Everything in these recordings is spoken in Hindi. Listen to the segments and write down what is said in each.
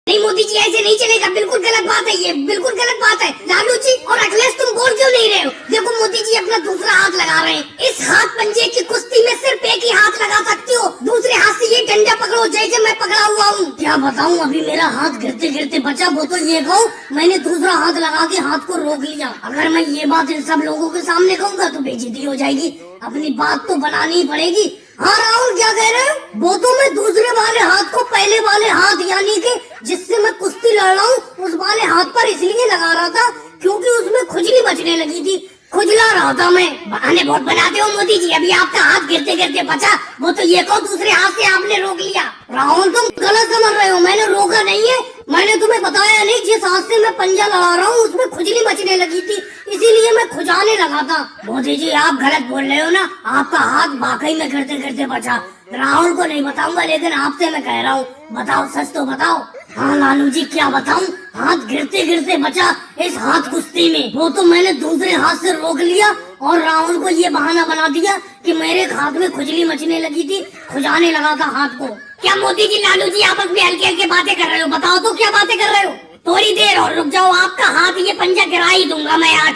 नहीं मोदी जी ऐसे नहीं चलेगा, बिल्कुल गलत बात है, ये बिल्कुल गलत बात है। लालू जी और अखिलेश तुम बोल क्यों नहीं रहे हो? देखो मोदी जी अपना दूसरा हाथ लगा रहे हैं। इस हाथ पंजे की कुश्ती में सिर्फ एक ही हाथ लगा सकती हो, दूसरे हाथ से ये डंडा पकड़ो जैसे मैं पकड़ा हुआ हूँ। क्या बताऊँ, अभी मेरा हाथ गिरते गिरते बचा। वो तो ये कहूँ मैंने दूसरा हाथ लगा के हाथ को रोक लिया। अगर मैं ये बात इन सब लोगों के सामने कहूँगा तो बेइज्जती हो जाएगी, अपनी बात तो बनानी ही पड़ेगी। हाँ राहुल क्या कह रहे हो? वो तो मैं दूसरे वाले हाथ को पहले वाले हाथ यानी कि जिससे मैं कुश्ती लड़ रहा हूँ उस वाले हाथ पर इसलिए लगा रहा था क्योंकि उसमें खुजली बचने लगी थी, खुजला रहा था मैं। बहाने बहुत बनाते हो मोदी जी, अभी आपका हाथ गिरते गिरते बचा, वो तो ये कहो दूसरे हाथ से आपने रोक लिया। राहुल तुम गलत समझ रहे हो, मैंने रोका नहीं है, मैंने तुम्हें बताया नहीं जिस हाथ से मैं पंजा लड़ा रहा हूँ उसमें खुजली बचने लगी थी इसीलिए मैं खुजाने लगा था। मोदी जी आप गलत बोल रहे हो ना, आपका हाथ वाकई में गिरते गिरते बचा। राहुल को नहीं बताऊंगा लेकिन आपसे मैं कह रहा हूँ, बताओ सच तो बताओ। हाँ लालू जी क्या बताऊं, हाथ गिरते गिरते बचा इस हाथ कुश्ती में। वो तो मैंने दूसरे हाथ से रोक लिया और राहुल को ये बहाना बना दिया कि मेरे हाथ में खुजली मचने लगी थी, खुजाने लगा था हाथ को। क्या मोदी जी लालू जी आपस में हल्के हल्के बातें कर रहे हो? बताओ तो क्या बातें कर रहे हो? थोड़ी देर और रुक जाओ, आपका हाथ ये पंजा गिरा ही दूंगा मैं आज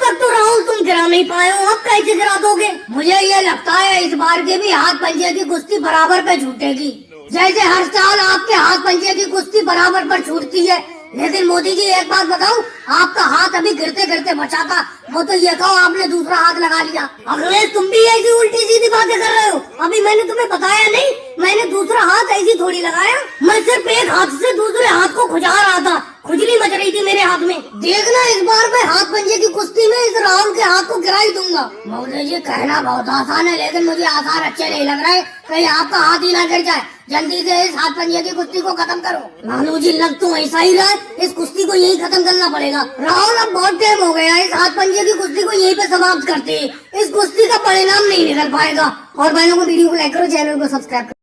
तक तो राहुल तुम गिरा नहीं पाए हो, अब कैसे गिरा दोगे? मुझे ये लगता है इस बार के भी हाथ पंजे की कुश्ती बराबर पे छूटेगी, जैसे हर साल आपके हाथ पंजे की कुश्ती बराबर पर छूटती है। लेकिन मोदी जी एक बात बताऊं, आपका हाथ अभी गिरते गिरते बचा था, वो तो ये कहो आपने दूसरा हाथ लगा लिया। अखिलेश तुम भी ऐसी उल्टी सीधी बातें कर रहे हो, अभी मैंने तुम्हें बताया नहीं मैंने दूसरा हाथ ऐसी थोड़ी लगाया, मैं सिर्फ एक हाथ से दूसरे हाथ को खुजा रहा था, खुजली मच रही थी मेरे हाथ में। देखना इस बार मैं हाथ पंजे की कुश्ती में इस राहुल के हाथ को गिरा ही दूंगा। मोदी जी कहना बहुत आसान है लेकिन मुझे आसार अच्छे नहीं लग रहे, कहीं आपका हाथ ही ना गिर जाए। जल्दी से इस हाथ पंजे की कुश्ती को खत्म करो। लालू जी लग तो ऐसा ही रहा है, इस कुश्ती को यही खत्म करना पड़ेगा। राहुल अब बहुत टाइम हो गया, इस हाथ पंजे की कुश्ती को यहीं पे समाप्त करते हैं, इस कुश्ती का परिणाम नहीं निकल पाएगा। और भाइयों को वीडियो को लाइक करो, चैनल को सब्सक्राइब करो।